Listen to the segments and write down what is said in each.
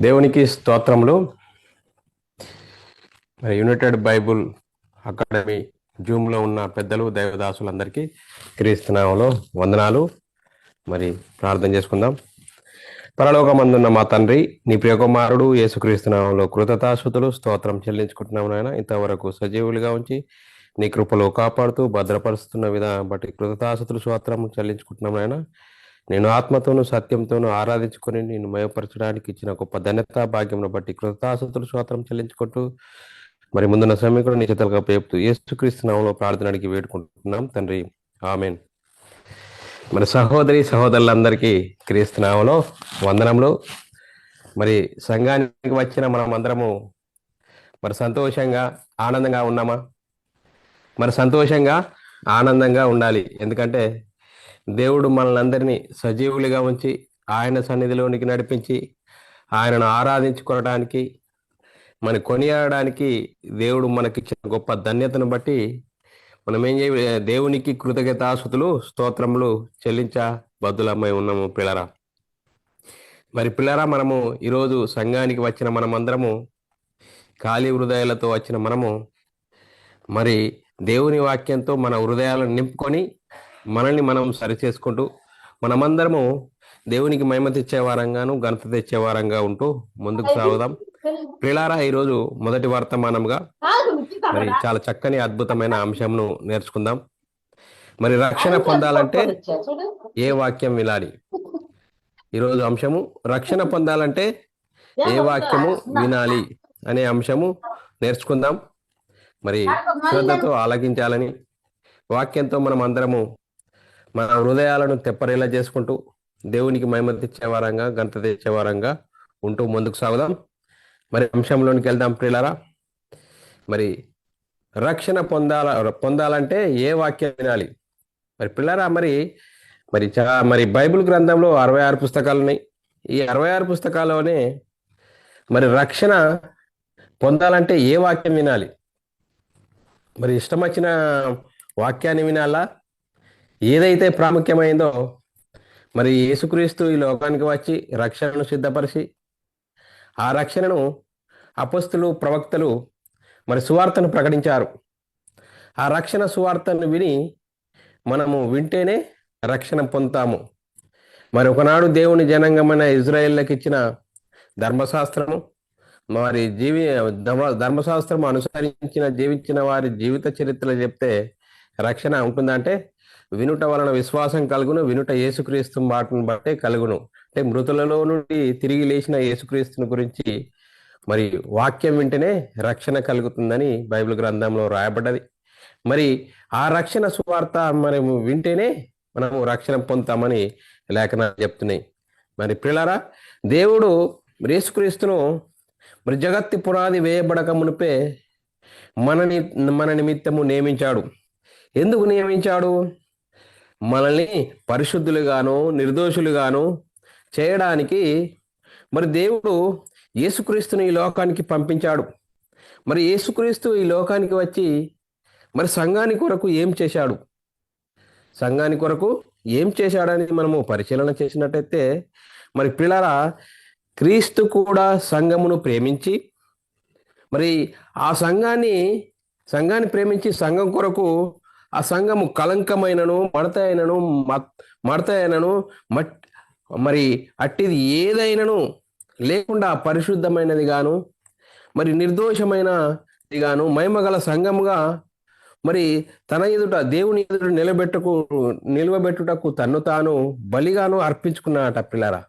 దేవునికి స్తోత్రములు. మరి యునైటెడ్ బైబుల్ అకాడమీ జూమ్లో ఉన్న పెద్దలు దైవదాసులందరికీ క్రీస్తునామంలో వందనాలు. మరి ప్రార్థన చేసుకుందాం. పరలోకమందున్న మా తండ్రి, నీ ప్రియకుమారుడు యేసుక్రీస్తునామంలో కృతజ్ఞతాస్తుతులు స్తోత్రం చెల్లించుకుంటున్నాము నాయన. ఇంతవరకు సజీవులుగా ఉంచి నీ కృపలో కాపాడుతూ భద్రపరుస్తున్న విధానం బట్టి కృతజ్ఞతాస్తుతులు స్తోత్రం చెల్లించుకుంటున్నాము నాయన. నేను ఆత్మతోనూ సత్యంతోనూ ఆరాధించుకొని నేను మయపరచడానికి ఇచ్చిన గొప్ప ధన్యత భాగ్యమును బట్టి కృతజ్ఞతాస్తుతులు స్తోత్రం చెల్లించుకుంటూ మరి ముందున్న సమయం కూడా నీ చేతులుగా పేపుతూ యేసుక్రీస్తు నామములో ప్రార్థన అడిగి వేడుకుంటున్నాం తండ్రి, ఆమేన్. మరి సహోదరులందరికీ క్రీస్తు నామములో వందనములు. మరి సంఘానికి వచ్చిన మనం అందరము మరి సంతోషంగా ఆనందంగా ఉన్నామా? మరి సంతోషంగా ఆనందంగా ఉండాలి. ఎందుకంటే దేవుడు మనల్ని సజీవులుగా ఉంచి ఆయన సన్నిధిలోనికి నడిపించి ఆయనను ఆరాధించుకోవడానికి మన కొనియాడడానికి దేవుడు మనకిచ్చిన గొప్ప ధన్యతను బట్టి మనం ఏం చేయ దేవునికి కృతజ్ఞతాస్తుతులు స్తోత్రములు చెల్లించ బద్దులమ్మై ఉన్నాము పిల్లరా. మరి పిల్లరా, మనము ఈరోజు సంఘానికి వచ్చిన మనమందరము ఖాళీ హృదయాలతో వచ్చిన మనము మరి దేవుని వాక్యంతో మన హృదయాలను నింపుకొని మనల్ని మనం సరిచేసుకుంటూ మనమందరము దేవునికి మహిమ తెచ్చే వారంగాను ఘనత తెచ్చే వారంగా ఉంటూ ముందుకు సాగుదాం. ప్రియులారా, ఈరోజు మొదటి వర్తమానంగా మరి చాలా చక్కని అద్భుతమైన అంశంను నేర్చుకుందాం. మరి రక్షణ పొందాలంటే ఏ వాక్యం వినాలి? ఈరోజు అంశము రక్షణ పొందాలంటే ఏ వాక్యము వినాలి అనే అంశము నేర్చుకుందాం. మరి శ్రద్ధతో ఆలకించాలని, వాక్యంతో మనం అందరము మన హృదయాలను తెప్పరేలా చేసుకుంటూ దేవునికి మహిమ తెచ్చే వారంగా ఘనత తెచ్చే వారంగా ఉంటూ ముందుకు సాగుదాం. మరి అంశంలోనికి వెళ్దాం ప్రియులారా. మరి రక్షణ పొందాలంటే ఏ వాక్యం వినాలి? మరి పిల్లరా, మరి బైబిల్ గ్రంథంలో 66 పుస్తకాలు ఉన్నాయి. ఈ 66 పుస్తకాల్లోనే మరి రక్షణ పొందాలంటే ఏ వాక్యం వినాలి? మరి ఇష్టం వచ్చిన వాక్యాన్ని వినాలా? ఏదైతే ప్రాముఖ్యమైందో మరి యేసుక్రీస్తు ఈ లోకానికి వచ్చి రక్షణను సిద్ధపరిచి ఆ రక్షణను అపొస్తలులు ప్రవక్తలు మరి సువార్తను ప్రకటించారు. ఆ రక్షణ సువార్తను విని మనము వింటేనే రక్షణ పొందుతాము. మరి ఒకనాడు దేవుని జనాంగమైన ఇజ్రాయేళ్ళకి ఇచ్చిన ధర్మశాస్త్రము మరి ధర్మశాస్త్రం అనుసరించిన జీవించిన వారి జీవిత చరిత్రలు చెప్తే రక్షణ ఉంటుందంటే వినుట వలన విశ్వాసం కలుగును, వినుట యేసుక్రీస్తు మాటను బట్టే కలుగును. అంటే మృతులలో నుండి తిరిగి లేచిన యేసుక్రీస్తుని గురించి మరి వాక్యం వింటేనే రక్షణ కలుగుతుందని బైబిల్ గ్రంథంలో రాయబడ్డది. మరి ఆ రక్షణ సువార్త మనము వింటేనే మనము రక్షణ పొందుతామని లేఖనాలు చెప్తున్నాయి. మరి ప్రియులారా, దేవుడు యేసుక్రీస్తును మరి జగత్తి పునాది వేయబడక మునిపే మన నిమిత్తము నియమించాడు. ఎందుకు నియమించాడు? మనల్ని పరిశుద్ధులుగాను నిర్దోషులుగాను చేయడానికి మరి దేవుడు యేసుక్రీస్తుని ఈ లోకానికి పంపించాడు. మరి యేసుక్రీస్తు ఈ లోకానికి వచ్చి మరి సంఘాని కొరకు ఏం చేశాడు? సంఘాని కొరకు ఏం చేశాడని మనము పరిశీలన చేసినట్టయితే మరి పిల్లరా, క్రీస్తు కూడా సంఘమును ప్రేమించి మరి ఆ సంఘాన్ని ప్రేమించి సంఘం కొరకు ఆ సంఘము కలంకమైనను మడతైనను మరి అట్టిది ఏదైనను లేకుండా పరిశుద్ధమైనది గాను మరి నిర్దోషమైనది గాను మహిమగల సంఘముగా మరి తన ఎదుట దేవుని ఎదుట నిలవబెట్టుటకు తన్ను తాను బలిగాను అర్పించుకున్నాడట. పిల్లరా,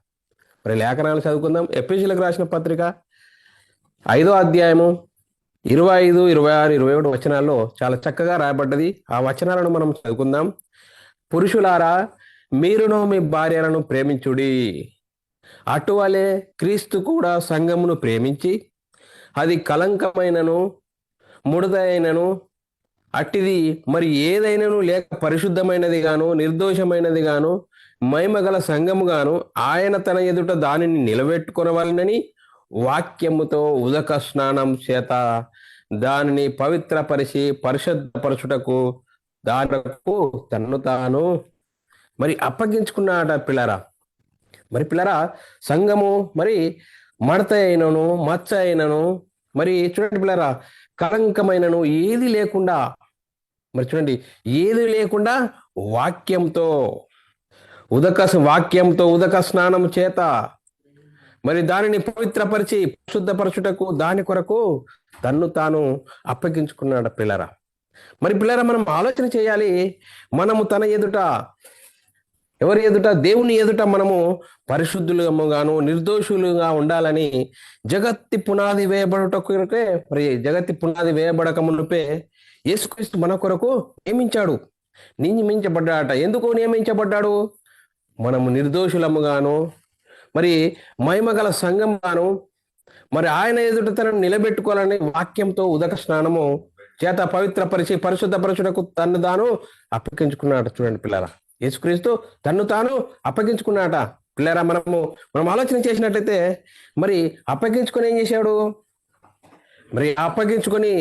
మరి లేఖనాలు చదువుకుందాం. ఎఫెసీయులకు రాసిన పత్రిక 5వ అధ్యాయము 25, 26, 27 వచనాల్లో చాలా చక్కగా రాయబడ్డది. ఆ వచనాలను మనం చదువుకుందాం. పురుషులారా, మీరును మీ భార్యలను ప్రేమించుడి, అటువలే క్రీస్తు కూడా సంఘమును ప్రేమించి అది కలంకమైనను ముడతైనను అట్టిది మరి ఏదైనను లేక పరిశుద్ధమైనది గాను నిర్దోషమైనది గాను మహిమగల సంఘము గాను ఆయన తన ఎదుట దానిని నిలబెట్టుకొనవలనని వాక్యముతో ఉదక స్నానం చేత దానిని పవిత్రపరిచి పరిశుద్ధపరచుటకు దానికి తన్ను తాను మరి అప్పగించుకున్నాడ. పిల్లరా, సంఘము మరి మడత అయినను మచ్చ అయినను మరి చూడండి పిల్లరా కలంకమైనను ఏది లేకుండా మరి చూడండి ఏది లేకుండా వాక్యంతో వాక్యంతో ఉదక స్నానం చేత మరి దానిని పవిత్రపరిచి శుద్ధపరచుటకు దాని కొరకు తన్ను తాను అప్పగించుకున్నాడు పిల్లరా. మరి పిల్లరా మనం ఆలోచన చేయాలి, మనము తన ఎదుట ఎవరి ఎదుట దేవుని ఎదుట మనము పరిశుద్ధులుగాను నిర్దోషులుగా ఉండాలని జగత్తి పునాది వేయబడుటకే మరి జగత్తి పునాది వేయబడక మునుపే యేసుక్రీస్తు మన కొరకు నియమించబడ్డాడట. ఎందుకు నియమించబడ్డాడు? మనము నిర్దోషులముగాను మరి మహిమగల సంఘంగాను మరి ఆయన ఎదుట తనను నిలబెట్టుకోవాలని వాక్యంతో ఉదక స్నానము చేత పవిత్రపరిచి పరిశుద్ధపరచుటకు తను తాను అప్పగించుకున్నాడు. చూడండి పిల్లరా, యేసుక్రీస్తు తన్ను తాను అప్పగించుకున్నాట. పిల్లరా మనం ఆలోచన చేసినట్లయితే మరి అప్పగించుకొని ఏం చేశాడు? మరి అప్పగించుకొని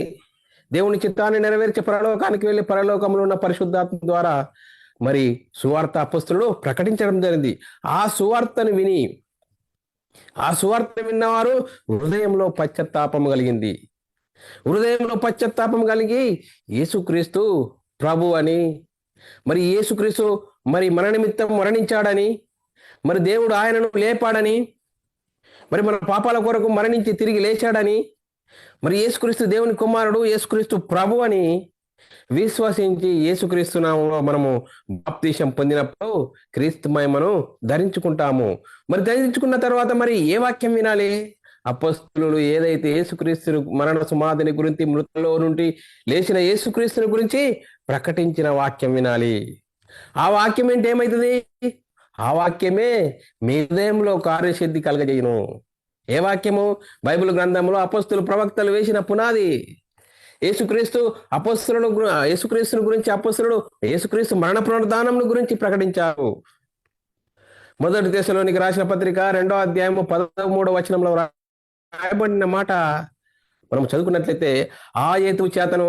దేవుని చిత్తాన్ని నెరవేర్చి పరలోకానికి వెళ్ళి పరలోకంలో ఉన్న పరిశుద్ధాత్మ ద్వారా మరి సువార్త అపొస్తలుడు ప్రకటించడం జరిగింది. ఆ సువార్తను విన్నవారు హృదయంలో పశ్చాత్తాపం కలిగింది. హృదయంలో పశ్చాత్తాపం కలిగి యేసుక్రీస్తు ప్రభు అని మరి యేసుక్రీస్తు మరి మన నిమిత్తం మరణించాడని మరి దేవుడు ఆయనను లేపాడని మరి మన పాపాల కొరకు మరణించి తిరిగి లేచాడని మరి యేసుక్రీస్తు దేవుని కుమారుడు యేసుక్రీస్తు ప్రభు అని విశ్వసించి యేసుక్రీస్తు నామములో మనము బాప్తీసం పొందినప్పుడు క్రీస్తు మహిమను ధరించుకుంటాము. మరి ధరించుకున్న తర్వాత మరి ఏ వాక్యం వినాలి? అపొస్తలులు ఏదైతే యేసుక్రీస్తు మరణ సమాధిని గురించి మృతుల్లో నుండి లేచిన యేసుక్రీస్తుని గురించి ప్రకటించిన వాక్యం వినాలి. ఆ వాక్యం ఏంటి? ఏమవుతుంది? ఆ వాక్యమే మీ హృదయంలో కార్యసిద్ధి కలగజేయును. ఏ వాక్యము? బైబిల్ గ్రంథంలో అపొస్తలు ప్రవక్తలు వేసిన పునాది. యేసుక్రీస్తుని గురించి అపొస్తలుడు యేసుక్రీస్తు మరణ పునరుద్ధానం గురించి ప్రకటించారు. మొదటి దశలోనికి రాసిన పత్రిక 2వ అధ్యాయము 13వ వచనంలో రాయబడిన మాట మనం చదువుకున్నట్లయితే, ఆ హేతువు చేతను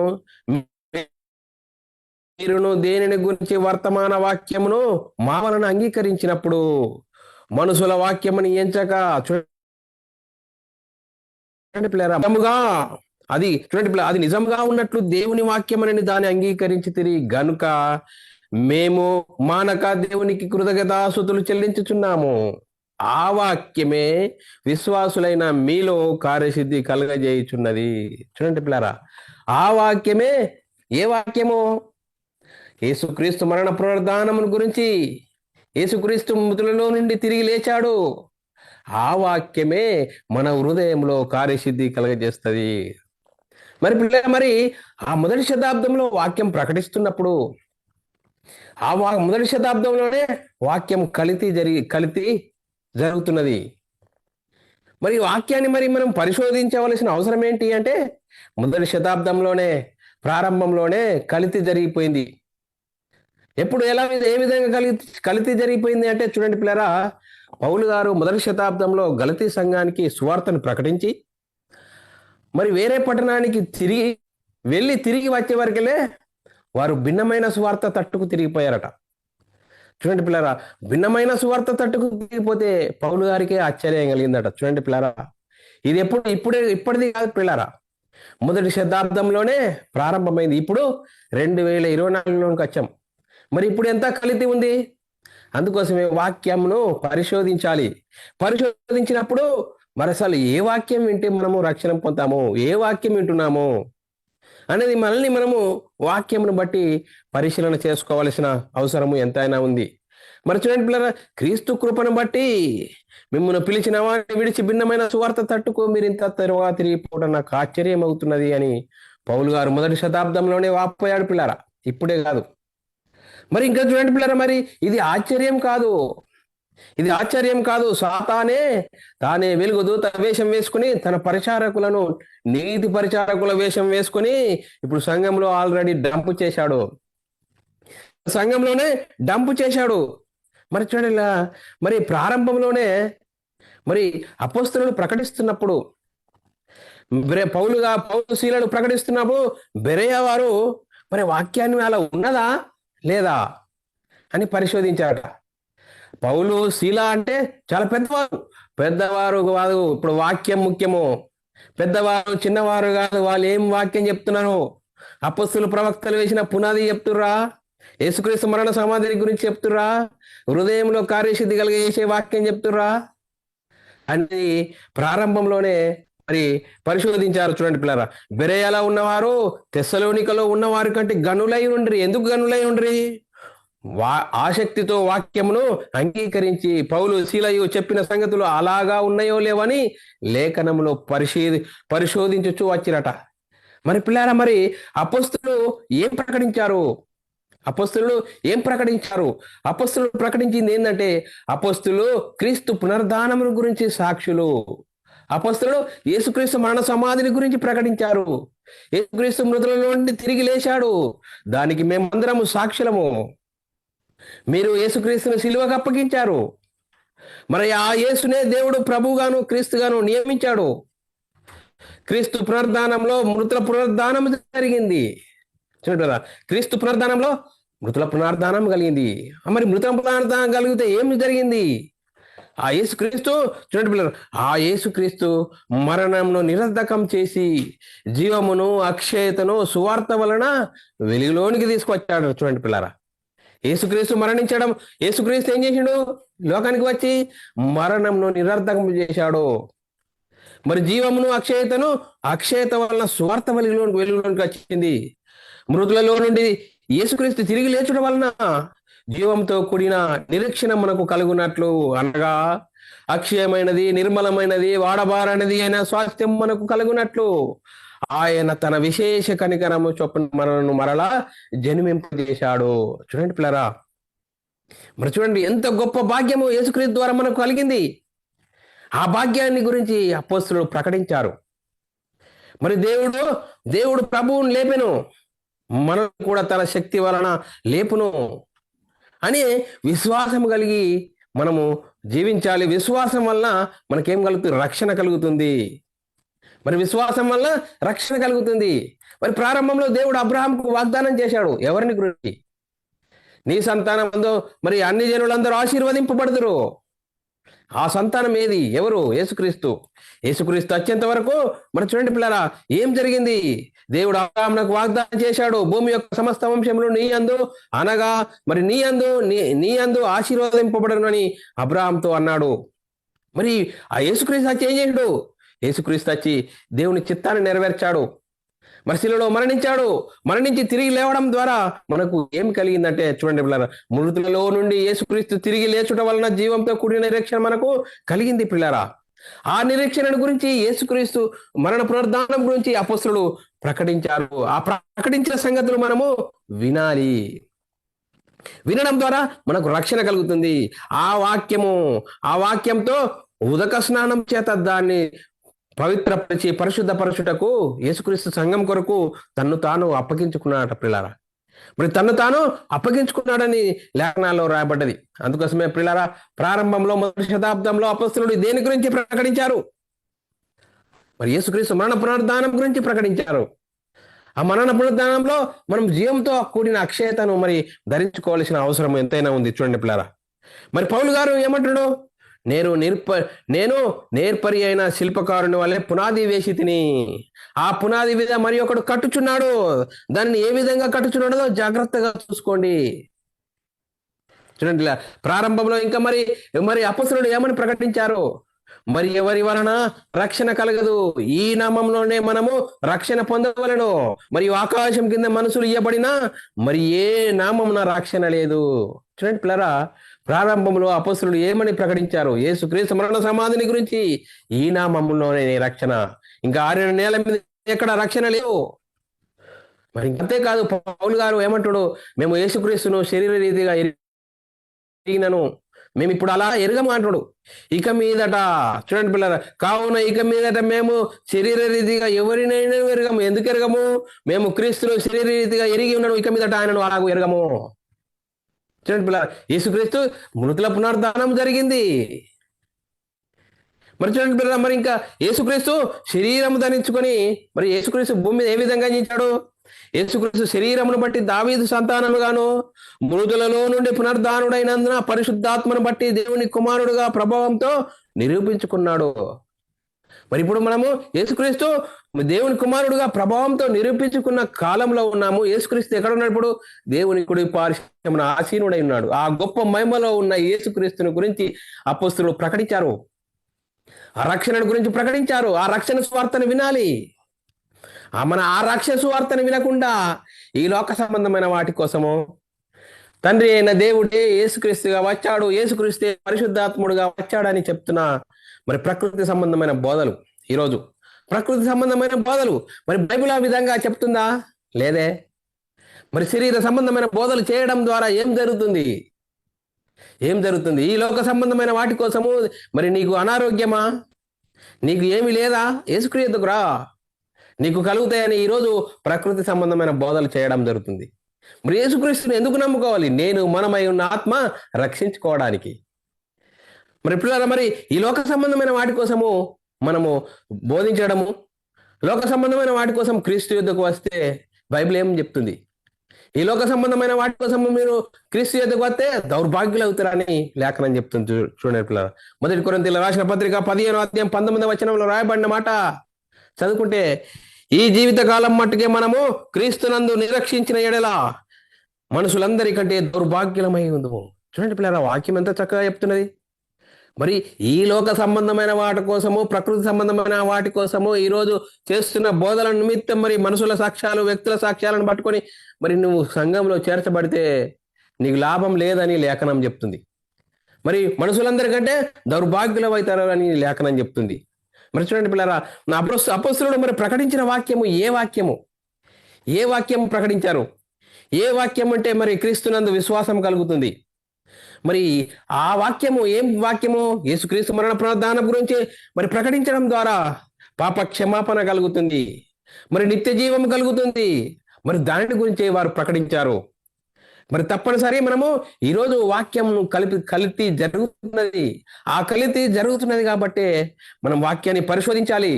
మీరును దేనిని గురించి వర్తమాన వాక్యమును మా వలన అంగీకరించినప్పుడు మనుషుల వాక్యముని ఎంచక అది నిజంగా ఉన్నట్లు దేవుని వాక్యమని దాన్ని అంగీకరించి తిరిగి గనుక మేము మానక దేవునికి కృతజ్ఞతాస్తుతులు చెల్లించుచున్నాము. ఆ వాక్యమే విశ్వాసులైన మీలో కార్యసిద్ధి కలగజేయుచున్నది. చూడండి పిల్లరా, ఆ వాక్యమే ఏ వాక్యము? యేసుక్రీస్తు మరణ పునరుద్ధానమును గురించి, యేసుక్రీస్తు మృతులలో నుండి తిరిగి లేచాడు. ఆ వాక్యమే మన హృదయంలో కార్యసిద్ధి కలగజేస్తుంది. మరి ఆ మొదటి శతాబ్దంలో వాక్యం ప్రకటిస్తున్నప్పుడు మొదటి శతాబ్దంలోనే వాక్యం కలితి జరుగుతున్నది. మరి వాక్యాన్ని మనం పరిశోధించవలసిన అవసరం ఏంటి అంటే, మొదటి శతాబ్దంలోనే ప్రారంభంలోనే కలితి జరిగిపోయింది. ఎప్పుడు ఏ విధంగా కలితి జరిగిపోయింది అంటే, చూడండి పిల్లరా, పౌలు గారు మొదటి శతాబ్దంలో గలతీ సంఘానికి సువార్తను ప్రకటించి మరి వేరే పట్టణానికి తిరిగి వచ్చే వరకెలే వారు భిన్నమైన సువార్త తట్టుకు తిరిగిపోయారట. చూడండి పిల్లరా, భిన్నమైన సువార్త తట్టుకు తిరిగిపోతే పౌలు గారికి ఆశ్చర్యం కలిగిందట. చూడండి పిల్లరా, ఇది ఇప్పటిది కాదు పిల్లరా, మొదటి శతాబ్దంలోనే ప్రారంభమైంది. ఇప్పుడు 2024లోకి వచ్చాం. మరి ఇప్పుడు ఎంత కలితి ఉంది? అందుకోసమే వాక్యంను పరిశోధించినప్పుడు మరి అసలు ఏ వాక్యం వింటే మనము రక్షణ పొందుతాము, ఏ వాక్యం వింటున్నాము అనేది మనము వాక్యమును బట్టి పరిశీలన చేసుకోవాల్సిన అవసరము ఎంతైనా ఉంది. మరి చూడండి పిల్లరా, క్రీస్తు కృపను బట్టి మిమ్మల్ని పిలిచిన వారిని విడిచి భిన్నమైన సువార్త తట్టుకు మీరు ఇంత తరువాత తిరిగిపోవడం నాకు ఆశ్చర్యం అవుతున్నది అని పౌలు గారు మొదటి శతాబ్దంలోనే వాపోయాడు పిల్లరా, ఇప్పుడే కాదు. మరి ఇంకా చూడండి పిల్లరా, మరి ఇది ఆశ్చర్యం కాదు. సాతానే తానే వెలుగుదూత వేషం వేసుకుని తన పరిచారకులను నీతి పరిచారకుల వేషం వేసుకుని ఇప్పుడు సంఘంలో ఆల్రెడీ డంపు చేశాడు. మరి చూడండి, మరి ప్రారంభంలోనే మరి అపోస్తలులు ప్రకటిస్తున్నప్పుడు పౌలు శీలను ప్రకటిస్తున్నప్పుడు బెరయ వారు మరి వాక్యాన్ని అలా ఉన్నదా లేదా అని పరిశోధించారట. పౌలు శీల అంటే చాలా పెద్దవారు, పెద్దవారు కాదు, ఇప్పుడు వాక్యం ముఖ్యము. పెద్దవారు చిన్నవారు కాదు, వాళ్ళు ఏం వాక్యం చెప్తున్నారు? అపొస్తలులు ప్రవక్తలు వేసిన పునాది చెప్తుర్రా? యేసుక్రీస్తు మరణ సమాధి గురించి చెప్తుర్రా? హృదయంలో కార్యసిద్ధి కలిగేసే వాక్యం చెప్తుర్రా అని ప్రారంభంలోనే మరి పరిశోధించారు. చూడండి పిల్లరా, బెరేయాలో ఉన్నవారు తెస్సలోనికలో ఉన్నవారి కంటే గనులై ఉండ్రి. ఎందుకు గనులై ఉండ్రి? ఆసక్తితో వాక్యమును అంగీకరించి పౌలు శీలయు చెప్పిన సంగతులు అలాగా ఉన్నాయో లేవని లేఖనంలో పరిశోధించచ్చు వచ్చిరట. మరి పిల్లారా, మరి అపొస్తలులు ఏం ప్రకటించారు? అపొస్తలులు ఏం ప్రకటించారు? అపొస్తలులు ప్రకటించింది ఏంటంటే, అపొస్తలులు క్రీస్తు పునరుద్ధానమును గురించి సాక్షులు. అపొస్తలులు యేసుక్రీస్తు మరణ సమాధిని గురించి ప్రకటించారు. యేసుక్రీస్తు మృతుల నుండి తిరిగి లేచాడు, దానికి మేమందరము సాక్షులము. మీరు యేసుక్రీస్తును సిలువకు అప్పగించారు. మరి ఆ యేసునే దేవుడు ప్రభువుగాను క్రీస్తుగాను నియమించాడు. క్రీస్తు పునరుద్ధానంలో మృతుల పునరుద్ధానం జరిగింది. చూడండి, క్రీస్తు పునరుద్ధానంలో మృతుల పునరుద్ధానం కలిగింది. మరి మృతుల పునరుద్ధానం కలిగితే ఏం జరిగింది? ఆ యేసుక్రీస్తు, చూడండి పిల్లలు, ఆ యేసుక్రీస్తు మరణంను నిరర్ధకం చేసి జీవమును అక్షయతను సువార్త వలన వెలుగులోనికి తీసుకొచ్చాడు. చూడండి పిల్లరా, యేసుక్రీస్తు మరణించడం, యేసుక్రీస్తు ఏం చేసిండు? లోకానికి వచ్చి మరణంను నిరర్ధకం చేశాడు. మరి జీవమును అక్షయతను, అక్షయత వలన సువార్త వెలుగులోనికి వచ్చింది. మృతులలో నుండి యేసుక్రీస్తు తిరిగి లేచడం వలన జీవంతో కూడిన నిరీక్షణ మనకు కలుగునట్లు, అనగా అక్షయమైనది, నిర్మలమైనది, వాడబారనిది అయిన స్వాస్థ్యం మనకు కలుగునట్లు ఆయన తన విశేష కనికరము చొప్పున మనను మరలా జన్మింపజేశాడు. చూడండి పిల్లరా, మరి చూడండి ఎంత గొప్ప భాగ్యము యేసుక్రీస్తు ద్వారా మనకు కలిగింది. ఆ భాగ్యాన్ని గురించి అపొస్తలులు ప్రకటించారు. మరి దేవుడు ప్రభువును లేపెను, మనం కూడా తన శక్తి వలన లేపును అని విశ్వాసం కలిగి మనము జీవించాలి. విశ్వాసం వలన మనకేం కలుగుతుంది? రక్షణ కలుగుతుంది. మరి విశ్వాసం వల్ల రక్షణ కలుగుతుంది. మరి ప్రారంభంలో దేవుడు అబ్రహాంకు వాగ్దానం చేశాడు. ఎవరిని గురించి? నీ సంతానం అందో మరి అన్ని జనులందరూ ఆశీర్వదింపబడుదురు. ఆ సంతానం ఏది? ఎవరు? యేసుక్రీస్తు. యేసుక్రీస్తు వచ్చేంత వరకు మరి చూడండి పిల్లరా, ఏం జరిగింది? దేవుడు అబ్రహామునకు వాగ్దానం చేశాడు, భూమి యొక్క సమస్త వంశములు నీ యందు, అనగా మరి నీ యందు ఆశీర్వదింపబడను అని అబ్రహాంతో అన్నాడు. మరి ఆ యేసుక్రీస్తు వచ్చి ఏం చేశాడు? యేసుక్రీస్తు వచ్చి దేవుని చిత్తాన్ని నెరవేర్చాడు. మరి శిలువలో మరణించి తిరిగి లేవడం ద్వారా మనకు ఏం కలిగిందంటే, చూడండి పిల్లరా, మృతులలో నుండి యేసుక్రీస్తు తిరిగి లేచుట వలన జీవంతో కూడిన నిరీక్షణ మనకు కలిగింది పిల్లరా. ఆ నిరీక్షణ గురించి, యేసుక్రీస్తు మరణ పునరుద్ధానం గురించి అపొస్తలులు ప్రకటించారు. ఆ ప్రకటించిన సంగతులు మనము వినాలి. వినడం ద్వారా మనకు రక్షణ కలుగుతుంది. ఆ వాక్యంతో ఉదక స్నానం చేత దాన్ని పవిత్రపరిచి పరిశుద్ధపరచుటకు యేసుక్రీస్తు సంఘం కొరకు తన్ను తాను అప్పగించుకున్నాడట పిల్లారా. మరి తన్ను తాను అప్పగించుకున్నాడని లేఖనాల్లో రాయబడ్డది. అందుకోసమే పిల్లారా, ప్రారంభంలో మొదటి శతాబ్దంలో అపొస్తలులు దేని గురించి ప్రకటించారు? మరి యేసుక్రీస్తు మరణ పునరుద్ధానం గురించి ప్రకటించారు. ఆ మరణ పునరుద్ధానంలో మనం జీవంతో కూడిన అక్షయతను మరి ధరించుకోవాల్సిన అవసరం ఎంతైనా ఉంది. చూడండి పిల్లారా, మరి పౌలు గారు ఏమంటాడు? నేను నేర్పరి అయిన శిల్పకారుని వల్లే పునాది వేసి తిని, ఆ పునాది మీద మరి ఒకడు కట్టుచున్నాడు, దాన్ని ఏ విధంగా కట్టుచున్నాడో జాగ్రత్తగా చూసుకోండి. చూడండి, ప్రారంభంలో ఇంకా మరి అపొస్తలులు ఏమని ప్రకటించారు? మరి ఎవరి వలన రక్షణ కలగదు, ఈ నామంలోనే మనము రక్షణ పొందవలను. మరియు ఆకాశం కింద మనుషులు ఇయ్యబడినా మరి ఏ నామమున రక్షణ లేదు. చూడండి పిల్లరా, ప్రారంభంలో అపొస్తలులు ఏమని ప్రకటించారు? యేసుక్రీస్తు మరణ సమాధిని గురించి, ఈ నామములోనే రక్షణ, ఇంకా 6 నేల మీద ఎక్కడ రక్షణ లేవు. మరి అంతేకాదు, పౌలు గారు ఏమంటాడు? మేము యేసుక్రీస్తును శరీర రీతిగా ఎరిగినను, మేము ఇప్పుడు అలా ఎరగము అంటాడు. ఇక మీదట, చూడండి పిల్లరా, కావున ఇక మీదట మేము శరీర రీతిగా ఎవరినైనా ఎరగము. ఎందుకు ఎరగము? మేము క్రీస్తును శరీర రీతిగా ఎరిగి ఉన్నాడు, ఇక మీదట ఆయనను అలాగూ ఎరగము. చూడండి పిల్లరా, యేసుక్రీస్తు మృతుల పునరుద్ధానం జరిగింది. మరి చూడండి పిల్లరా, మరి ఇంకా యేసుక్రీస్తు శరీరం ధరించుకొని మరి యేసుక్రీస్తు భూమి మీద ఏ విధంగా జీవించాడు? యేసుక్రీస్తు శరీరమును బట్టి దావీదు సంతానముగాను, మృతులలో నుండి పునరుద్ధానుడైనందున పరిశుద్ధాత్మను బట్టి దేవుని కుమారుడుగా ప్రభావంతో నిరూపించుకున్నాడు. మరి ఇప్పుడు మనము యేసుక్రీస్తు దేవుని కుమారుడుగా ప్రభావంతో నిరూపించుకున్న కాలంలో ఉన్నాము. యేసుక్రీస్తు ఎక్కడ ఉన్నప్పుడు దేవుని కుడి పార్శ్వమున ఆసీనుడై ఉన్నాడు. ఆ గొప్ప మహిమలో ఉన్న యేసుక్రీస్తుని గురించి అపోస్తలులు ప్రకటించారు. ఆ రక్షణ గురించి ప్రకటించారు. ఆ రక్షణ సువార్తను వినాలి. ఆ రక్షణ సువార్తను వినకుండా ఈ లోక సంబంధమైన వాటి కోసము తండ్రి అయిన దేవుడే యేసుక్రీస్తుగా వచ్చాడు, యేసుక్రీస్తే పరిశుద్ధాత్ముడుగా వచ్చాడని చెప్తున్నా మరి ప్రకృతి సంబంధమైన బోధలు. ఈరోజు ప్రకృతి సంబంధమైన బోధలు మరి బైబిల్ ఆ విధంగా చెప్తుందా? లేదే. మరి శరీర సంబంధమైన బోధలు చేయడం ద్వారా ఏం జరుగుతుంది? ఈ లోక సంబంధమైన వాటి కోసము మరి నీకు అనారోగ్యమా? నీకు ఏమి లేదా? యేసుక్రీస్తుకు రా, నీకు కలుగుతాయని ఈరోజు ప్రకృతి సంబంధమైన బోధలు చేయడం జరుగుతుంది. మరి యేసుక్రీస్తుని ఎందుకు నమ్ముకోవాలి? నేను మనమై ఉన్న ఆత్మ రక్షించుకోవడానికి. మరి పిల్లల మరి ఈ లోక సంబంధమైన వాటి కోసము మనము బోధించడము, లోక సంబంధమైన వాటి కోసం క్రీస్తు యుద్ధకు వస్తే బైబిల్ ఏం చెప్తుంది? ఈ లోక సంబంధమైన వాటి కోసం మీరు క్రీస్తు యుద్ధకు వస్తే దౌర్భాగ్యులు అవుతారని లేఖనం చెప్తుంది. చూడండి పిల్లల, 1 కొరింథీయులకు రాసిన పత్రిక 15:19 రాయబడిన మాట చదువుకుంటే, ఈ జీవితకాలం మట్టుకే మనము క్రీస్తునందు నిరక్షించిన ఎడల మనుషులందరికంటే దౌర్భాగ్యులమై ఉందము. చూడండి పిల్లల, వాక్యం ఎంత చక్కగా చెప్తున్నది. మరి ఈ లోక సంబంధమైన వాటి కోసము, ప్రకృతి సంబంధమైన వాటి కోసము ఈరోజు చేస్తున్న బోధల నిమిత్తం మరి మనుషుల సాక్ష్యాలు, వ్యక్తుల సాక్ష్యాలను పట్టుకొని మరి నువ్వు సంఘంలో చేర్చబడితే నీకు లాభం లేదని లేఖనం చెప్తుంది. మరి మనుషులందరికంటే దౌర్భాగ్యులమవుతారు అని లేఖనం చెప్తుంది. మరి చూడండి పిల్లరా, నా అపోస్తలుడు మరి ప్రకటించిన వాక్యము ఏ వాక్యము ప్రకటించారు? ఏ వాక్యం అంటే మరి క్రీస్తునందు విశ్వాసం కలుగుతుంది. మరి ఆ వాక్యము ఏం వాక్యము? యేసుక్రీస్తు మరణ పునరుద్ధానం గురించి మరి ప్రకటించడం ద్వారా పాప క్షమాపణ కలుగుతుంది, మరి నిత్య జీవం కలుగుతుంది. మరి దాని గురించి వారు ప్రకటించారు. మరి తప్పనిసరి మనము ఈరోజు వాక్యం కలితి జరుగుతున్నది. ఆ కలితి జరుగుతున్నది కాబట్టి మనం వాక్యాన్ని పరిశోధించాలి.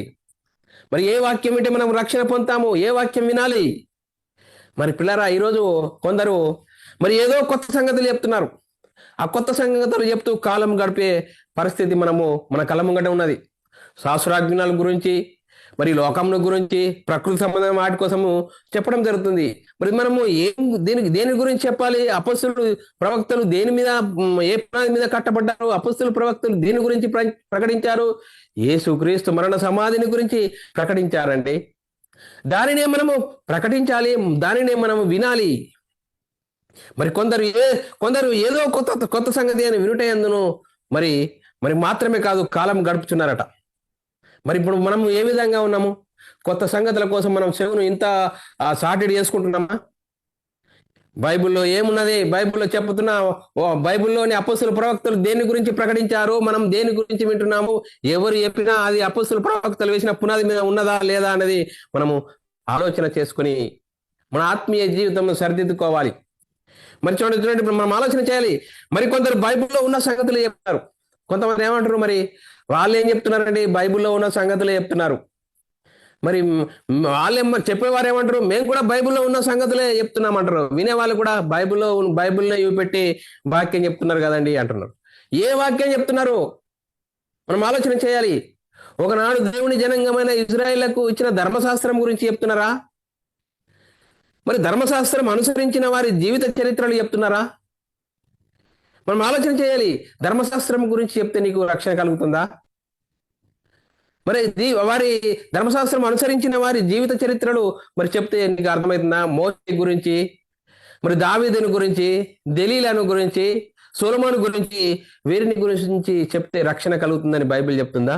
మరి ఏ వాక్యం వింటే మనం రక్షణ పొందుతాము? ఏ వాక్యం వినాలి? మరి పిల్లరా, ఈరోజు కొందరు మరి ఏదో కొత్త సంగతులు చెప్తున్నారు. ఆ కొత్త సంగతులు చెప్తూ కాలం గడిపే పరిస్థితి మన కళ్ళ ముంగట ఉన్నది. శాస్త్రాజ్ఞాల గురించి, మరి లోకముల గురించి, ప్రకృతి సంబంధమైన వాటి కోసము చెప్పడం జరుగుతుంది. మరి మనము దేని గురించి చెప్పాలి? అపొస్తలులు, ప్రవక్తలు దేని మీద, ఏ పునాది మీద కట్టబడ్డారు? అపొస్తలులు, ప్రవక్తలు దేని గురించి ప్రకటించారు? యేసుక్రీస్తు మరణ సమాధిని గురించి ప్రకటించారండి. దానినే మనము ప్రకటించాలి, దానినే మనము వినాలి. మరి కొందరు ఏదో కొత్త సంగతి అని వినుటయందును మరి మాత్రమే కాదు కాలం గడుపుతున్నారట. మరి ఇప్పుడు మనం ఏ విధంగా ఉన్నాము? కొత్త సంగతుల కోసం మనం చెవును ఇంత సాటిడ్ చేసుకుంటున్నామా? బైబిల్లో ఏమున్నది? బైబిల్లో చెప్పుతున్నా, బైబిల్లోని అపొస్తలులు, ప్రవక్తలు దేని గురించి ప్రకటించారు, మనం దేని గురించి వింటున్నాము, ఎవరు చెప్పినా అది అపొస్తలులు, ప్రవక్తలు వేసిన పునాది మీద ఉన్నదా లేదా అనేది మనము ఆలోచన చేసుకుని మన ఆత్మీయ జీవితంలో సరిదిద్దుకోవాలి. మరి చూడండి, ఇప్పుడు మనం ఆలోచన చేయాలి. మరి కొందరు బైబిల్లో ఉన్న సంగతులు చెప్తారు. కొంతమంది ఏమంటారు? మరి వాళ్ళు ఏం చెప్తున్నారండి? బైబిల్లో ఉన్న సంగతులే చెప్తున్నారు. మరి చెప్పేవారు ఏమంటారు? మేము కూడా బైబిల్లో ఉన్న సంగతులే చెప్తున్నామంటారు. వినేవాళ్ళు కూడా బైబిల్నే చూపెట్టి వాక్యం చెప్తున్నారు కదండి అంటున్నారు. ఏ వాక్యం చెప్తున్నారు? మనం ఆలోచన చేయాలి. ఒకనాడు దేవుని జనాంగమైన ఇజ్రాయేళ్లకు ఇచ్చిన ధర్మశాస్త్రం గురించి చెప్తున్నారా? మరి ధర్మశాస్త్రం అనుసరించిన వారి జీవిత చరిత్రలు చెప్తున్నారా? మనం ఆలోచన చేయాలి. ధర్మశాస్త్రం గురించి చెప్తే నీకు రక్షణ కలుగుతుందా? మరి వారి ధర్మశాస్త్రం అనుసరించిన వారి జీవిత చరిత్రలు మరి చెప్తే నీకు అర్థమవుతుందా? మోషే గురించి, మరి దావీదుని గురించి, దెలీలాను గురించి, సొలొమోను గురించి, వీరిని గురించి చెప్తే రక్షణ కలుగుతుందని బైబిల్ చెప్తుందా?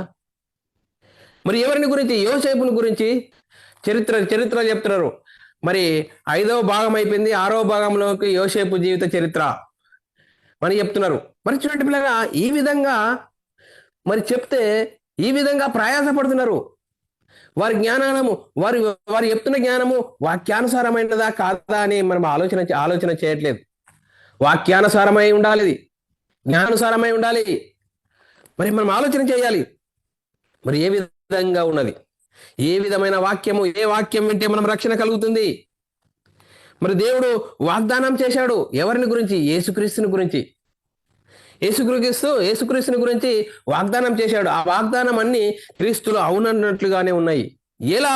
మరి ఎవరిని గురించి? యోసేపుని గురించి చరిత్ర చెప్తున్నారు. మరి 5వ భాగం అయిపోయింది, 6వ భాగంలోకి యోసేపు జీవిత చరిత్ర అని చెప్తున్నారు. మరి చూడండి పిల్లగా, ఈ విధంగా మరి చెప్తే ఈ విధంగా ప్రయాసపడుతున్నారు. వారి జ్ఞానము, వారు చెప్తున్న జ్ఞానము వాక్యానుసారమైనదా కాదా అని మనం ఆలోచన చేయట్లేదు. వాక్యానుసారమై ఉండాలి, జ్ఞానానుసారమై ఉండాలి. మరి మనం ఆలోచన చేయాలి. మరి ఏ విధంగా ఉన్నది? ఏ విధమైన వాక్యము, ఏ వాక్యం వింటే మనం రక్షణ కలుగుతుంది? మరి దేవుడు వాగ్దానం చేశాడు ఎవరిని గురించి? యేసుక్రీస్తుని గురించి. యేసుక్రీస్తుని గురించి వాగ్దానం చేశాడు. ఆ వాగ్దానం అన్ని క్రీస్తులో అవునన్నట్లుగానే ఉన్నాయి. ఎలా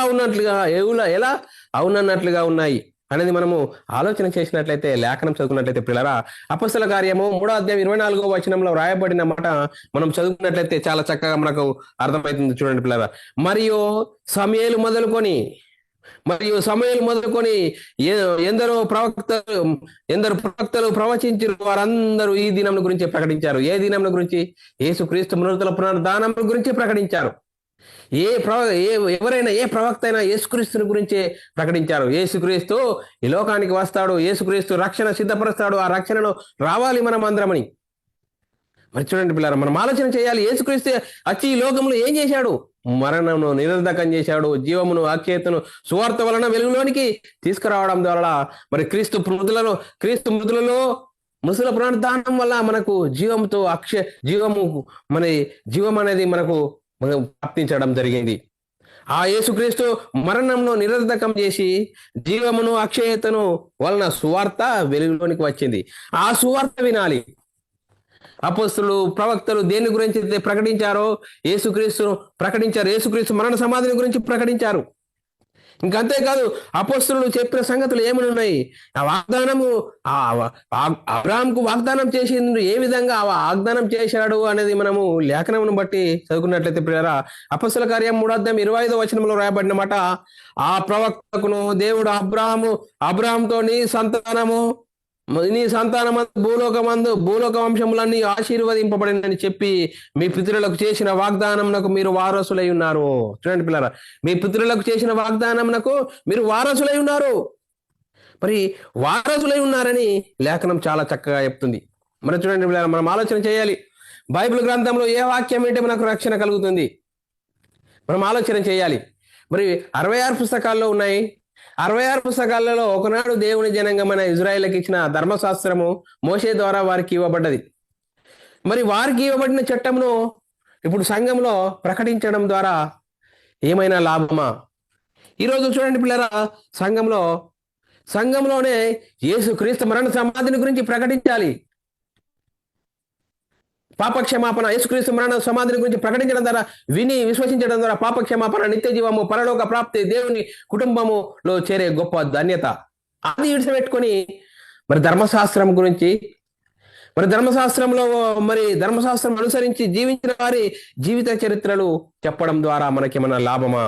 అవునన్నట్లుగా ఉన్నాయి అనేది మనము ఆలోచన చేసినట్లయితే, లేఖనం చదువుకున్నట్లయితే పిల్లరా, అపొస్తలుల కార్యము 3వ అధ్యాయం 24వ వచనంలో రాయబడిన మాట మనం చదువుకున్నట్లయితే చాలా చక్కగా మనకు అర్థమవుతుంది. చూడండి పిల్లరా. మరియు సమూయేలు మొదలుకొని ఎందరో ప్రవక్తలు ప్రవచించారు. వారందరూ ఈ దినం గురించి ప్రకటించారు. ఏ దినం గురించి? యేసుక్రీస్తు మృతుల పునరుద్ధానం గురించి ప్రకటించారు. ఎవరైనా ఏ ప్రవక్త అయినా యేసుక్రీస్తుని గురించే ప్రకటించారు. యేసుక్రీస్తు ఈ లోకానికి వస్తాడు, యేసుక్రీస్తు రక్షణ సిద్ధపరుస్తాడు, ఆ రక్షణలో రావాలి మనం అందరమని. మరి చూడండి పిల్లరా, మనం ఆలోచన చేయాలి. యేసుక్రీస్తు వచ్చి ఈ లోకంలో ఏం చేశాడు? మరణమును నిరర్ధకం చేశాడు, జీవమును అక్షయతను సువార్త వలన వెలుగులోనికి తీసుకురావడం ద్వారా మరి క్రీస్తు మృతులలో ముసల పునరుద్ధానం వల్ల మనకు జీవం అనేది మనకు ప్రాప్తించడం జరిగింది. ఆ యేసుక్రీస్తు మరణంను నిరర్ధకం చేసి జీవమును అక్షయతను వలన సువార్త వెలుగులోనికి వచ్చింది. ఆ సువార్త వినాలి. అపొస్తలులు ప్రవక్తలు దేని గురించి ప్రకటించారో యేసుక్రీస్తు మరణ సమాధిని గురించి ప్రకటించారు. ఇంకంతేకాదు, అపొస్తలులు చెప్పిన సంగతులు ఏమని ఉన్నాయి? ఆ వాగ్దానము అబ్రాహాముకు వాగ్దానం చేసింది ఏ విధంగా వాగ్దానం చేశాడు అనేది మనము లేఖనమును బట్టి చదువుకున్నట్లయితే ప్రియరా, అపొస్తలుల కార్యం 3వ అధ్యాయం 25వ వచనంలో రాయబడిన మాట, ఆ ప్రవక్తకును దేవుడు అబ్రాహాముతో నీ సంతానం భూలోక వంశములన్నీ ఆశీర్వదింపబడినని చెప్పి మీ పితరులకు చేసిన వాగ్దానమునకు మీరు వారసులై ఉన్నారు. చూడండి పిల్లరా, మీ పితరులకు చేసిన వాగ్దానమునకు మీరు వారసులై ఉన్నారు. మరి వారసులై ఉన్నారని లేఖనం చాలా చక్కగా చెప్తుంది. మరి చూడండి పిల్లరా, మనం ఆలోచన చేయాలి. బైబిల్ గ్రంథంలో ఏ వాక్యం ఏంటి మనకు రక్షణ కలుగుతుంది? మనం ఆలోచన చేయాలి. మరి 66 పుస్తకాల్లో ఉన్నాయి. 66 పుస్తకాలలో ఒకనాడు దేవుని జనాంగమైన ఇజ్రాయేలుకి ఇచ్చిన ధర్మశాస్త్రము మోషే ద్వారా వారికి ఇవ్వబడ్డది. మరి వారికి ఇవ్వబడిన చట్టమును ఇప్పుడు సంఘంలో ప్రకటించడం ద్వారా ఏమైనా లాభమా? ఈరోజు చూడండి పిల్లరా, సంఘంలోనే యేసుక్రీస్తు మరణ సమాధిని గురించి ప్రకటించాలి. పాపక్షమాపణ, యేసుక్రీస్తు మరణ సమాధిని గురించి ప్రకటించడం ద్వారా, విశ్వసించడం ద్వారా పాపక్షమాపణ, నిత్య జీవము, పరలోక ప్రాప్తి, దేవుని కుటుంబములో చేరే గొప్ప ధన్యత. అది విడిచిపెట్టుకొని ధర్మశాస్త్రం అనుసరించి జీవించిన వారి జీవిత చరిత్రలు చెప్పడం ద్వారా మనకేమన్నా లాభమా?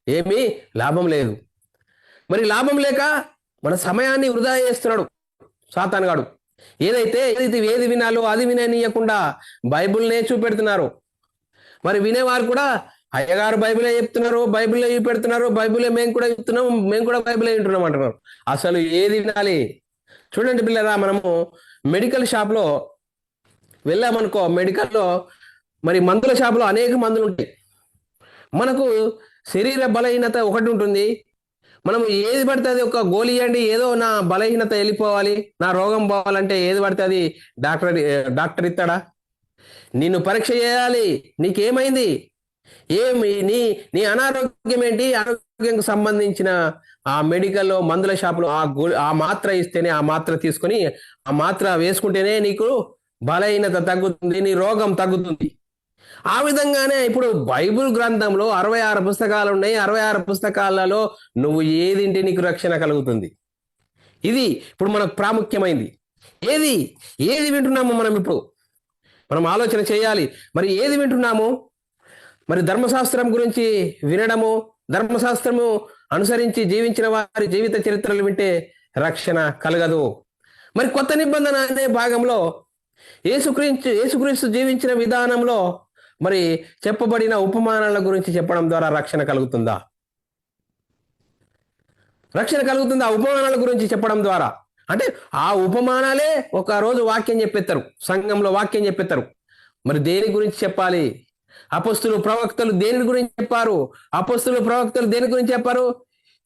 ఏమీ లాభం లేదు. మరి లాభం లేక మన సమయాన్ని వృధా చేస్తున్నాడు సాతానుగాడు. ఏది వినాలో అది విననీయకుండా బైబిల్నే చూపెడుతున్నారు. మరి వినేవారు కూడా అయ్యగారు బైబిలే చెప్తున్నారు, బైబిలే చూపెడుతున్నారు, బైబిలే మేము కూడా బైబిలే వింటున్నాం అంటున్నారు. అసలు ఏది వినాలి? చూడండి పిల్లరా, మనము మెడికల్ షాప్లో వెళ్ళామనుకో, మెడికల్లో మరి మందుల షాపులో అనేక మందులు ఉంటాయి. మనకు శరీర బలహీనత ఒకటి ఉంటుంది. మనం ఏది పడితే అది ఒక గోళీ ఇవ్వండి, ఏదో నా బలహీనత వెళ్ళిపోవాలి, నా రోగం పోవాలంటే ఏది పడితే అది డాక్టర్ ఇస్తాడా? నిన్ను పరీక్ష చేయాలి. నీకేమైంది, నీ అనారోగ్యం ఏంటి, ఆరోగ్యానికి సంబంధించిన ఆ మెడికల్లో మందుల షాపులో ఆ మాత్ర ఇస్తేనే, ఆ మాత్ర తీసుకొని ఆ మాత్ర వేసుకుంటేనే నీకు బలహీనత తగ్గుతుంది, నీ రోగం తగ్గుతుంది. ఆ విధంగానే ఇప్పుడు బైబిల్ గ్రంథంలో 66 పుస్తకాలు ఉన్నాయి. 66 పుస్తకాలలో నువ్వు ఏదింటే నీకు రక్షణ కలుగుతుంది? ఇది ఇప్పుడు మనకు ప్రాముఖ్యమైంది. ఏది వింటున్నాము మనం ఆలోచన చేయాలి. మరి ఏది వింటున్నాము? మరి ధర్మశాస్త్రం గురించి వినడము, ధర్మశాస్త్రము అనుసరించి జీవించిన వారి జీవిత చరిత్రలు వింటే రక్షణ కలగదు. మరి కొత్త నిబంధన అనే భాగంలో యేసుక్రీస్తు జీవించిన విధానంలో మరి చెప్పబడిన ఉపమానాల గురించి చెప్పడం ద్వారా రక్షణ కలుగుతుందా? ఆ ఉపమానాల గురించి చెప్పడం ద్వారా. అంటే ఆ ఉపమానాలే ఒక రోజు వాక్యం చెప్పేస్తారు, సంఘంలో వాక్యం చెప్పేస్తారు. మరి దేని గురించి చెప్పాలి? అపొస్తలులు ప్రవక్తలు దేని గురించి చెప్పారు?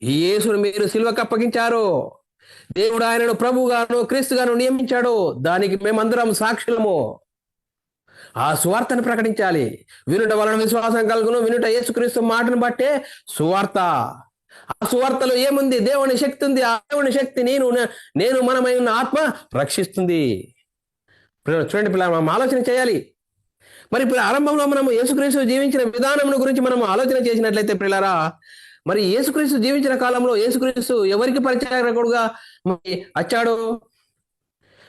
యేసును మీరు సిలువకు అప్పగించారు, దేవుడు ఆయనను ప్రభువుగాను క్రీస్తుగాను నియమించాడు, దానికి మేమందరం సాక్షులము. ఆ సువార్తను ప్రకటించాలి. వినుట వలన విశ్వాసం కలుగును, వినుట యేసుక్రీస్తు మాటను బట్టే సువార్త. ఆ సువార్తలో ఏముంది? దేవుని శక్తి ఉంది. ఆ దేవుని శక్తి నేను మనమై ఉన్న ఆత్మ రక్షిస్తుంది. చూడండి పిల్లలు, మనం ఆలోచన చేయాలి. మరి ఇప్పుడు ఆరంభంలో మనము యేసుక్రీస్తు జీవించిన విధానం గురించి మనం ఆలోచన చేసినట్లయితే పిల్లరా, మరి యేసుక్రీస్తు జీవించిన కాలంలో యేసుక్రీస్తు ఎవరికి పరిచారకుడుగా వచ్చాడు?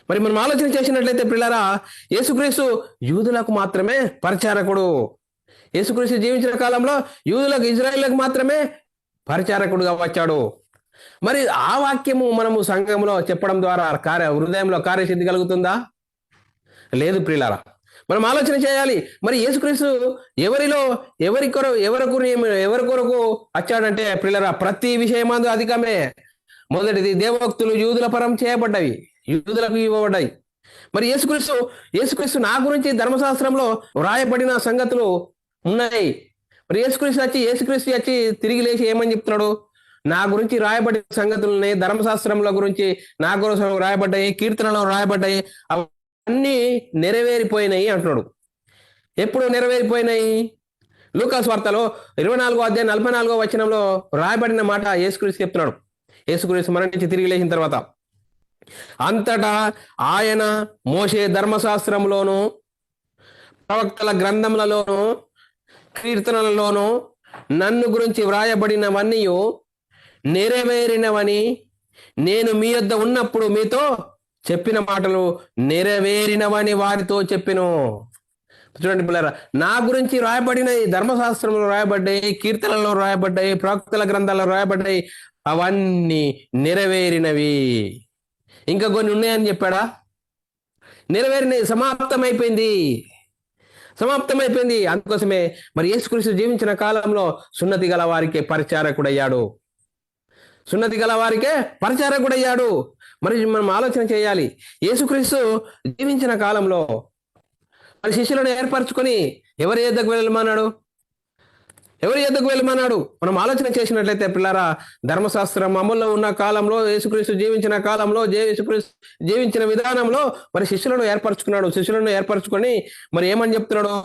మరి మనం ఆలోచన చేసినట్లయితే పిల్లరా, యేసుక్రీస్తు యూదులకు మాత్రమే పరిచారకుడు. యేసుక్రీస్తు జీవించిన కాలంలో యూదులకు, ఇజ్రాయేళ్లకు మాత్రమే పరిచారకుడుగా వచ్చాడు. మరి ఆ వాక్యము మనము సంఘంలో చెప్పడం ద్వారా హృదయంలో కార్యసిద్ధి కలుగుతుందా? లేదు ప్రియులారా. మనం ఆలోచన చేయాలి. మరి యేసుక్రీస్తు ఎవరి కొరకు వచ్చాడంటే ప్రియులారా, ప్రతి విషయమందు అధికమే. మొదటిది దేవోక్తులు యూదుల పరం చేయబడ్డవి, యూదులకు ఇవ్వబడ్డాయి. మరి యేసుక్రీస్తు నా గురించి ధర్మశాస్త్రంలో వ్రాయబడిన సంగతులు ఉన్నాయి. మరి యేసుక్రీస్తు వచ్చి తిరిగి లేచి ఏమని చెప్తున్నాడు? నా గురించి రాయబడిన సంగతులని, ధర్మశాస్త్రంలో గురించి నా కోసం రాయబడ్డాయి, కీర్తనలో రాయబడ్డాయి, అన్నీ నెరవేరిపోయినాయి అంటున్నాడు. ఎప్పుడు నెరవేరిపోయినాయి? లూకాసు వార్తలో 24వ అధ్యాయం 44వ వచనంలో రాయబడిన మాట యేసుక్రీస్తు చెప్తున్నాడు. యేసుక్రీస్తు మరణించి తిరిగి లేచిన తర్వాత, అంతటా ఆయన మోషే ధర్మశాస్త్రంలోను, ప్రవక్తల గ్రంథములలోను, కీర్తనలలోను నన్ను గురించి వ్రాయబడినవన్నీ నెరవేరినవని నేను మీ యొద్ద ఉన్నప్పుడు మీతో చెప్పిన మాటలు నెరవేరినవని వారితో చెప్పెను. చూడండి పిల్లరా, నా గురించి రాయబడినవి, ధర్మశాస్త్రంలో రాయబడ్డాయి, కీర్తనలో రాయబడ్డాయి, ప్రవక్తల గ్రంథాల్లో రాయబడ్డాయి, అవన్నీ నెరవేరినవి. ఇంకా కొన్ని ఉన్నాయని చెప్పాడా? నెరవేరినవి, సమాప్తమైపోయింది. అందుకోసమే మరి యేసుక్రీస్తు జీవించిన కాలంలో సున్నతి గల వారికే పరిచారకుడయ్యాడు. మరి మనం ఆలోచన చేయాలి. యేసుక్రీస్తు జీవించిన కాలంలో మరి శిష్యులను ఏర్పరచుకొని ఎవరి యొద్దకు వెళ్ళమన్నాడు? మనం ఆలోచన చేసినట్లయితే పిల్లారా, ధర్మశాస్త్రం అమల్లో ఉన్న కాలంలో, యేసుక్రీస్తు జీవించిన కాలంలో, యేసుక్రీస్తు జీవించిన విధానంలో మరి శిష్యులను ఏర్పరచుకున్నాడు. శిష్యులను ఏర్పరచుకొని మరి ఏమని చెప్తున్నాడు?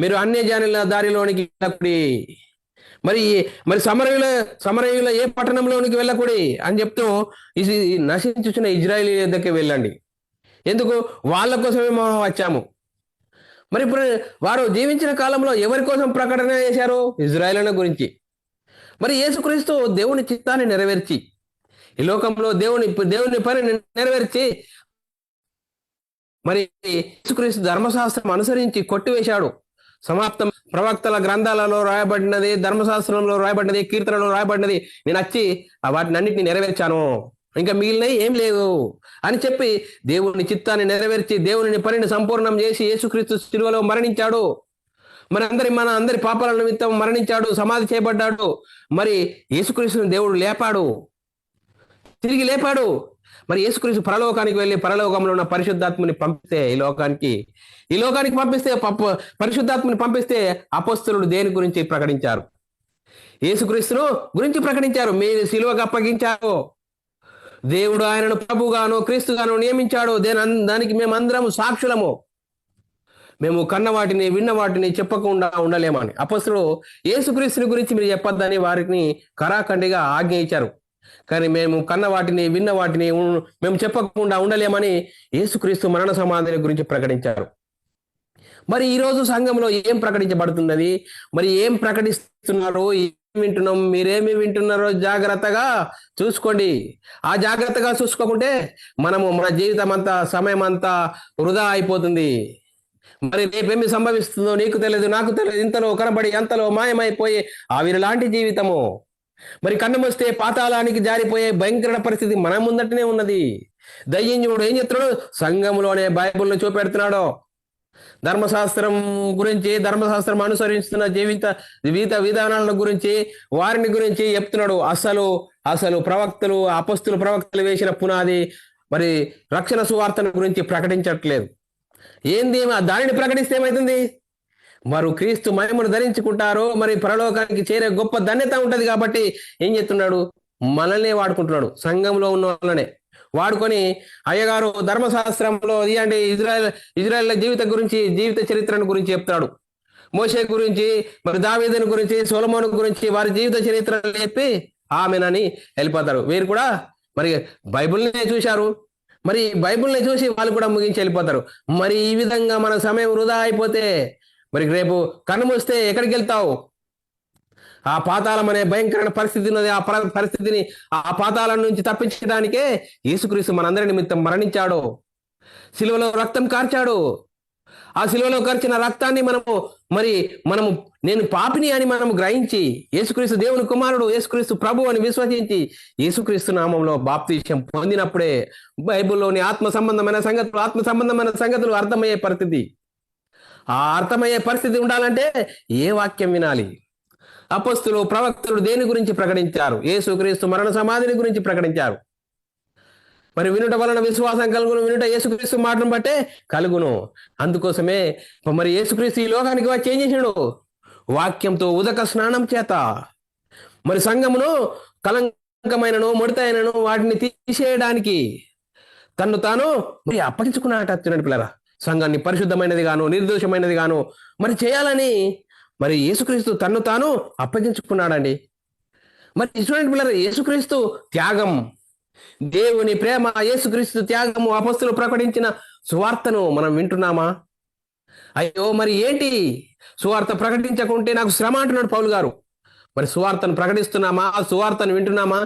మీరు అన్యజనుల దారిలోనికి వెళ్ళకుడి, మరి సమరయుల ఏ పట్టణంలోనికి వెళ్ళకూడి అని చెప్తూ ఇది నశించుచున్న ఇజ్రాయేలీ యొద్దకు వెళ్ళండి. ఎందుకు? వాళ్ళ కోసమే మనం వచ్చాము. మరి ఇప్పుడు వారు జీవించిన కాలంలో ఎవరి కోసం ప్రకటన చేశారు? ఇజ్రాయేలుల గురించి. మరి యేసుక్రీస్తు దేవుని చిత్తాన్ని నెరవేర్చి, ఈ లోకంలో దేవుని పని నెరవేర్చి, మరి యేసుక్రీస్తు ధర్మశాస్త్రం అనుసరించి కొట్టివేశాడు. సమాప్తం. ప్రవక్తల గ్రంథాలలో రాయబడినది, ధర్మశాస్త్రంలో రాయబడినది, కీర్తనలో రాయబడినది నేను వచ్చి వాటిని అన్నిటిని నెరవేర్చాను, ఇంకా మిగిలినవి ఏం లేదు అని చెప్పి దేవుని చిత్తాన్ని నెరవేర్చి, దేవుని పనిని సంపూర్ణం చేసి యేసుక్రీస్తు శిలువలో మరణించాడు. మరి మన అందరి పాపాల నిమిత్తం మరణించాడు, సమాధి చేయబడ్డాడు. మరి యేసుక్రీస్తుని దేవుడు తిరిగి లేపాడు. మరి యేసుక్రీస్తు పరలోకానికి వెళ్ళి పరలోకంలో ఉన్న పరిశుద్ధాత్మని పంపిస్తే ఈ లోకానికి పరిశుద్ధాత్మని పంపిస్తే అపోస్తలుడు దేని గురించి ప్రకటించారు? యేసుక్రీస్తును గురించి ప్రకటించారు. మీరు సిలువకు అప్పగించారు, దేవుడు ఆయనను ప్రభుగాను క్రీస్తుగాను నియమించాడు, దానికి మేమందరం సాక్షులము, మేము కన్న వాటిని విన్న వాటిని చెప్పకుండా ఉండలేమని అపోస్తలుడు యేసుక్రీస్తుని గురించి మీరు చెప్పొద్దని వారిని కరాఖండిగా ఆజ్ఞ ఇచ్చారు. కానీ మేము కన్న వాటిని విన్న వాటిని మేము చెప్పకుండా ఉండలేమని యేసుక్రీస్తు మరణ సమాధిని గురించి ప్రకటించారు. మరి ఈరోజు సంఘంలో ఏం ప్రకటించబడుతున్నది? మరి ఏం ప్రకటిస్తున్నారు? వింటున్నాం? మీరేమి వింటున్నారో జాగ్రత్తగా చూసుకోండి. ఆ జాగ్రత్తగా చూసుకోకుంటే మన జీవితం అంతా, సమయం అంతా వృధా అయిపోతుంది. మరి రేపేమి సంభవిస్తుందో నీకు తెలియదు, నాకు తెలియదు. ఇంతలో కనబడి అంతలో మాయమైపోయే ఆవిరి లాంటి జీవితము. మరి కన్ను మూస్తే పాతాళానికి జారిపోయే భయంకర పరిస్థితి మన ముందటనే ఉన్నది. దయ్యంజుడు ఏం చెప్తున్నాడు? సంఘంలోనే బైబిల్ను చూపెడుతున్నాడు. ధర్మశాస్త్రం అనుసరిస్తున్న జీవిత విధానాల గురించి, వారిని గురించి చెప్తున్నాడు. అసలు ప్రవక్తలు వేసిన పునాది మరి రక్షణ సువార్తను గురించి ప్రకటించట్లేదు. దానిని ప్రకటిస్తే ఏమైతుంది? వారు క్రీస్తు మహిమను ధరించుకుంటారు, మరి పరలోకానికి చేరే గొప్ప ధన్యత ఉంటది. కాబట్టి ఏం చేస్తున్నాడు? మనల్నే వాడుకుంటున్నాడు. సంఘంలో ఉన్న వాళ్ళనే వాడుకొని, అయ్యగారు ధర్మశాస్త్రంలో ఇవ్వండి, ఇజ్రాయెల్ జీవిత చరిత్రను గురించి చెప్తాడు. మోషే గురించి, మరి దావీదుని గురించి, సొలొమోను గురించి వారి జీవిత చరిత్రలు చెప్పి ఆమెనని వెళ్ళిపోతారు. వీరు కూడా మరి బైబిల్నే చూశారు, మరి బైబిల్ని చూసి వాళ్ళు కూడా ముగించి వెళ్ళిపోతారు. మరి ఈ విధంగా మన సమయం వృధా అయిపోతే మరి రేపు కన్నుమూస్తే ఎక్కడికి వెళ్తావు? ఆ పాతాళం అనే భయంకరమైన పరిస్థితి ఉన్నది. ఆ పరిస్థితిని, ఆ పాతాళం నుంచి తప్పించడానికే యేసుక్రీస్తు మనందరి నిమిత్తం మరణించాడు, సిలువలో రక్తం కార్చాడు. ఆ సిలువలో కార్చిన రక్తాన్ని మనము నేను పాపిని అని మనము గ్రహించి యేసుక్రీస్తు దేవుని కుమారుడు, యేసుక్రీస్తు ప్రభు అని విశ్వసించి యేసుక్రీస్తు నామంలో బాప్తిసం పొందినప్పుడే బైబిల్లోని ఆత్మ సంబంధమైన సంగతులు అర్థమయ్యే పరిస్థితి. ఆ అర్థమయ్యే పరిస్థితి ఉండాలంటే ఏ వాక్యం వినాలి? అపొస్తలులు, ప్రవక్తలు దేని గురించి ప్రకటించారు? యేసుక్రీస్తు మరణ సమాధిని గురించి ప్రకటించారు. మరి వినుట వలన విశ్వాసం కలుగును, వినుట యేసుక్రీస్తు మాటను బట్టే కలుగును. అందుకోసమే మరి యేసుక్రీస్తు ఈ లోకానికి వచ్చి ఏం చేసినాడు? వాక్యంతో ఉదక స్నానం చేత మరి సంఘమును కలంకమైనను ముడతైనను వాటిని తీసేయడానికి తన్ను తాను మరి అప్పగించుకున్నట్టు పిల్లరా. సంఘాన్ని పరిశుద్ధమైనది గాను నిర్దోషమైనది గాను మరి చేయాలని మరి యేసుక్రీస్తు తన్ను తాను అప్పగించుకున్నాడండి. మరి చూడండి పిల్లరా, యేసుక్రీస్తు త్యాగం, దేవుని ప్రేమ, యేసుక్రీస్తు త్యాగము, అపొస్తలులు ప్రకటించిన సువార్తను మనం వింటున్నామా? అయ్యో మరి ఏంటి, సువార్త ప్రకటించకుంటే నాకు శ్రమ అంటున్నాడు పౌలు గారు. మరి సువార్తను ప్రకటిస్తున్నామా? ఆ సువార్తను వింటున్నామా?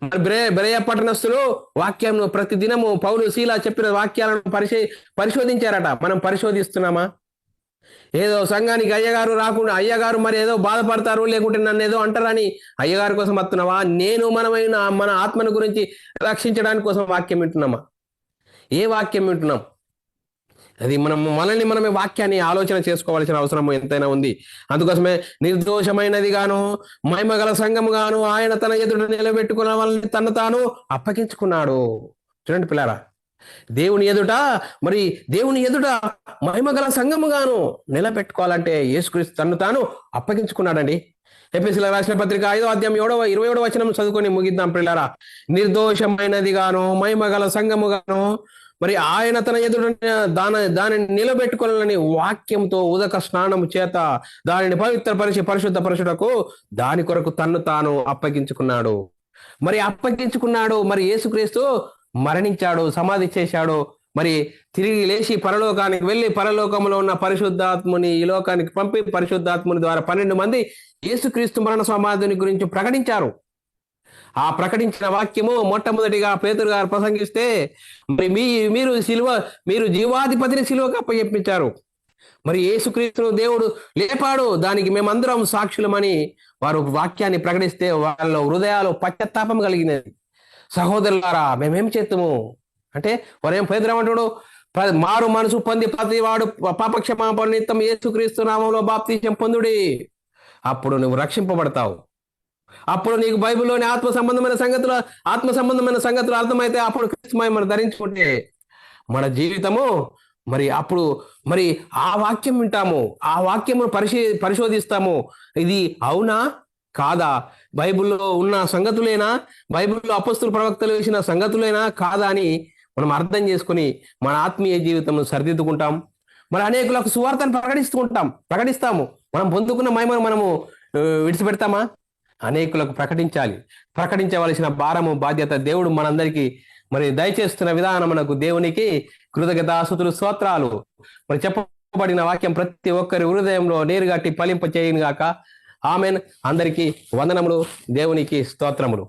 మరి బెరయ పట్టణస్థులు వాక్యం ప్రతి దినము పౌలు శీల చెప్పిన వాక్యాలను పరిశోధించారట. మనం పరిశోధిస్తున్నామా? ఏదో సంఘానికి అయ్యగారు రాకుండా అయ్యగారు మరి ఏదో బాధపడతారు, లేకుంటే నన్ను ఏదో అంటారని అయ్యగారి కోసం వస్తున్నావా? మన ఆత్మను గురించి రక్షించడానికి కోసం వాక్యం వింటున్నామా? ఏ వాక్యం వింటున్నాం? అది మనమే వాక్యాన్ని ఆలోచన చేసుకోవాల్సిన అవసరం ఎంతైనా ఉంది. అందుకోసమే నిర్దోషమైనది గాను మహిమగల సంఘము గాను ఆయన తన ఎదుట నిలబెట్టుకున్న వాళ్ళని తను తాను అప్పగించుకున్నాడు. చూడండి పిల్లారా, దేవుని ఎదుట మహిమగల సంఘముగాను నిలబెట్టుకోవాలంటే యేసుక్రీస్తు తన్ను తాను అప్పగించుకున్నాడండి. ఎఫెసీయులకు రాసిన పత్రిక 5వ అధ్యాయం 27వ వచనం చదువుకొని ముగిద్దాం పిల్లారా. నిర్దోషమైనది గాను మహిమగల సంఘముగాను మరి ఆయన తన ఎదుట దానిని నిలబెట్టుకోవాలని వాక్యంతో ఉదక స్నానము చేత దానిని పవిత్రపరిచి పరిశుద్ధపరచుటకు దాని కొరకు తన్ను తాను అప్పగించుకున్నాడు. మరి యేసుక్రీస్తు మరణించాడు, సమాధి చేశాడు, మరి తిరిగి లేచి పరలోకానికి వెళ్ళి పరలోకంలో ఉన్న పరిశుద్ధాత్ముని ఈ లోకానికి పంపి పరిశుద్ధాత్ముని ద్వారా 12 మంది యేసుక్రీస్తు మరణ సమాధిని గురించి ప్రకటించారు. ఆ ప్రకటించిన వాక్యము మొట్టమొదటిగా పేతురు గారు ప్రసంగిస్తే మరి మీరు జీవాధిపతిని సిలువకు అప్పచెప్పించారు. మరి యేసుక్రీస్తును దేవుడు లేపాడు, దానికి మేమందరం సాక్షులమని వారు వాక్యాన్ని ప్రకటిస్తే వాళ్ళ హృదయాలు పశ్చాత్తాపం కలిగినది. సహోదరులారా, మేమేం చేస్తాము అంటే వారేం పేదరమంటాడు, మారు మనసు పొంది ప్రతివాడు పాపక్షమాపణ నిమిత్తం యేసుక్రీస్తు నామంలో బాప్తిసం పొందుడి, అప్పుడు నువ్వు రక్షింపబడతావు. అప్పుడు నీకు బైబిల్లోని ఆత్మ సంబంధమైన సంగతులు అర్థమైతే అప్పుడు క్రీస్తు మహిమను ధరించుకుంటే మన జీవితము అప్పుడు ఆ వాక్యం వింటాము, ఆ వాక్యమును పరిశోధిస్తాము. ఇది అవునా కాదా, బైబిల్లో ఉన్న సంగతులేనా, బైబిల్లో అపొస్తలులు ప్రవక్తలు వేసిన సంగతులేనా కాదా అని మనం అర్థం చేసుకుని మన ఆత్మీయ జీవితంలో సరిదిద్దుకుంటాం. మరి అనేకులకు సువార్తను ప్రకటిస్తాము. మనం పొందుకున్న మహిమను మనము విడిచిపెడతామా? అనేకులకు ప్రకటించవలసిన భారము బాధ్యత దేవుడు మనందరికీ దయచేస్తున్న విధానమునకు దేవునికి కృతజ్ఞతాస్తుతులు స్తోత్రాలు. చెప్పబడిన వాక్యం ప్రతి ఒక్కరి హృదయంలో నీరుగట్టి ఫలింప చేయను గాక. ఆమెన్. అందరికీ వందనములు, దేవునికి స్తోత్రములు.